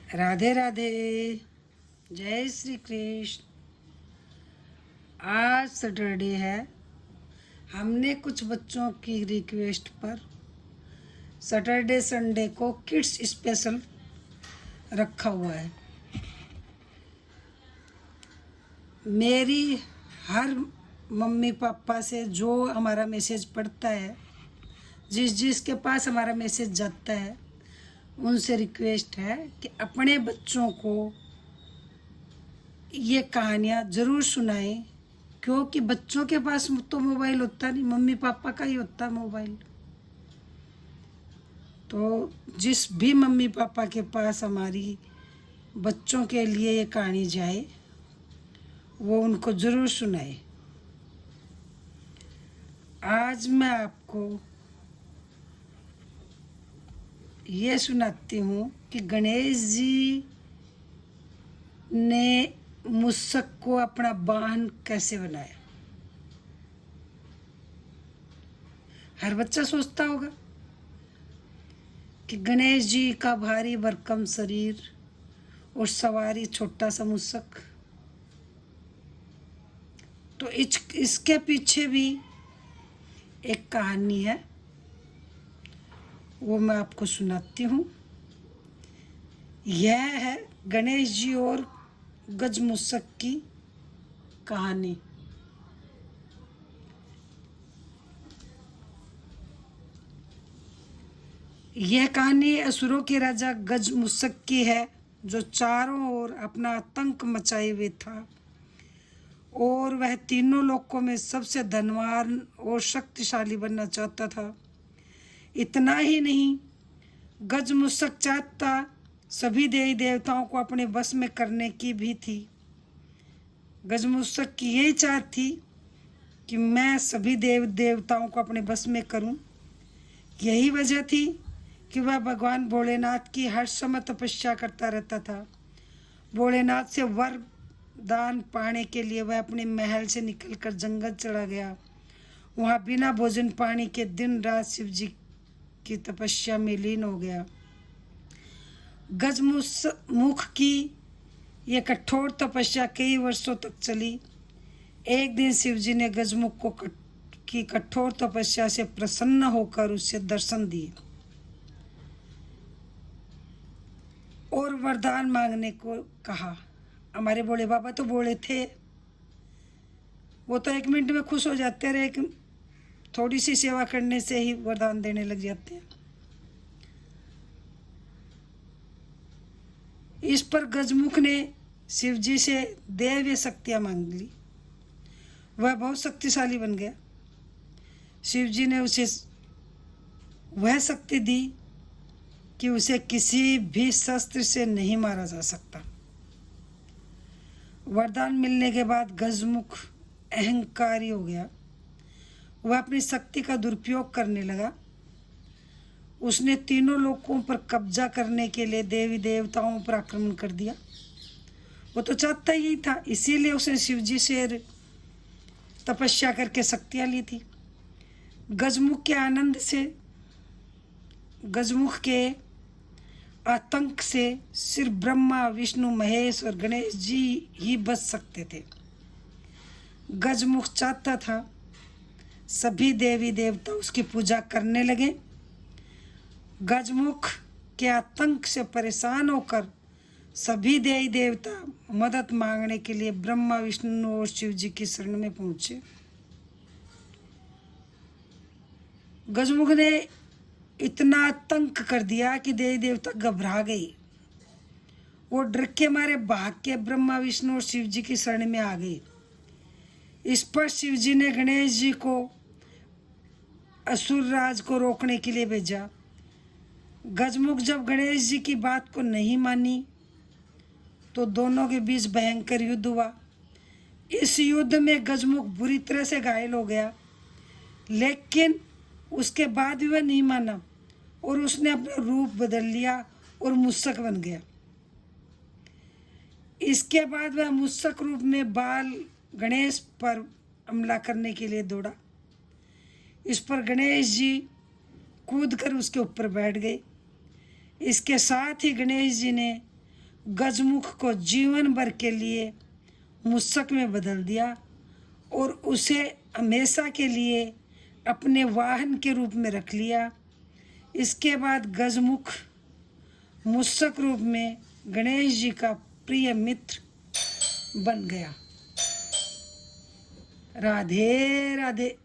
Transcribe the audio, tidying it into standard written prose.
राधे राधे। जय श्री कृष्ण। आज सैटरडे है। हमने कुछ बच्चों की रिक्वेस्ट पर सैटरडे संडे को किड्स स्पेशल रखा हुआ है। मेरी हर मम्मी पापा से जो हमारा मैसेज पढ़ता है, जिसके पास हमारा मैसेज जाता है, उनसे रिक्वेस्ट है कि अपने बच्चों को ये कहानियाँ ज़रूर सुनाएं, क्योंकि बच्चों के पास तो मोबाइल होता नहीं, मम्मी पापा का ही होता मोबाइल। तो जिस भी मम्मी पापा के पास हमारी बच्चों के लिए ये कहानी जाए, वो उनको ज़रूर सुनाए। आज मैं आपको ये सुनाती हूँ कि गणेश जी ने मूषक को अपना वाहन कैसे बनाया। हर बच्चा सोचता होगा कि गणेश जी का भारी भरकम शरीर और सवारी छोटा सा मूषक। तो इसके पीछे भी एक कहानी है, वो मैं आपको सुनाती हूँ। यह है गणेश जी और गज मूषक की कहानी। यह कहानी असुरों के राजा गज मूषक की है, जो चारों ओर अपना आतंक मचाए हुए था और वह तीनों लोकों में सबसे धनवान और शक्तिशाली बनना चाहता था। इतना ही नहीं, गज मूषक चाहता सभी देवी देवताओं को अपने बस में करने की भी थी। गज मूषक की यही चाह थी कि मैं सभी देव देवताओं को अपने बस में करूं। यही वजह थी कि वह भगवान भोलेनाथ की हर समय तपस्या करता रहता था। भोलेनाथ से वरदान पाने के लिए वह अपने महल से निकलकर जंगल चला गया। वहाँ बिना भोजन पानी के दिन रात शिव जी की तपस्या में लीन हो गया। गजमुख की यह कठोर तपस्या कई वर्षों तक चली। एक दिन शिव जी ने गजमुख को की कठोर तपस्या से प्रसन्न होकर उसे दर्शन दिए और वरदान मांगने को कहा। हमारे भोले बाबा तो बोले थे, वो तो 1 मिनट में खुश हो जाते रहे, थोड़ी सी सेवा करने से ही वरदान देने लग जाते हैं। इस पर गजमुख ने शिव जी से दैवीय शक्तियाँ मांग ली। वह बहुत शक्तिशाली बन गया। शिव जी ने उसे वह शक्ति दी कि उसे किसी भी शस्त्र से नहीं मारा जा सकता। वरदान मिलने के बाद गजमुख अहंकारी हो गया। वह अपनी शक्ति का दुरुपयोग करने लगा। उसने तीनों लोकों पर कब्जा करने के लिए देवी देवताओं पर आक्रमण कर दिया। वो तो चाहता ही था, इसीलिए उसने शिव जी से तपस्या करके शक्तियाँ ली थी। गजमुख के आनंद से, गजमुख के आतंक से सिर्फ ब्रह्मा, विष्णु, महेश और गणेश जी ही बच सकते थे। गजमुख चाहता था सभी देवी देवता उसकी पूजा करने लगे। गजमुख के आतंक से परेशान होकर सभी देवी देवता मदद मांगने के लिए ब्रह्मा, विष्णु और शिव जी की शरण में पहुंचे। गजमुख ने इतना आतंक कर दिया कि देवी देवता घबरा गए। वो डर के मारे भाग के ब्रह्मा, विष्णु और शिव जी की शरण में आ गए। इस पर शिव जी ने गणेश जी को असुर राज को रोकने के लिए भेजा। गजमुख जब गणेश जी की बात को नहीं मानी तो दोनों के बीच भयंकर युद्ध हुआ। इस युद्ध में गजमुख बुरी तरह से घायल हो गया, लेकिन उसके बाद भी वह नहीं माना और उसने अपना रूप बदल लिया और मूषक बन गया। इसके बाद वह मूषक रूप में बाल गणेश पर हमला करने के लिए दौड़ा। इस पर गणेश जी कूदकर उसके ऊपर बैठ गए। इसके साथ ही गणेश जी ने गजमुख को जीवन भर के लिए मुसक में बदल दिया और उसे हमेशा के लिए अपने वाहन के रूप में रख लिया। इसके बाद गजमुख मुसक रूप में गणेश जी का प्रिय मित्र बन गया। राधे राधे।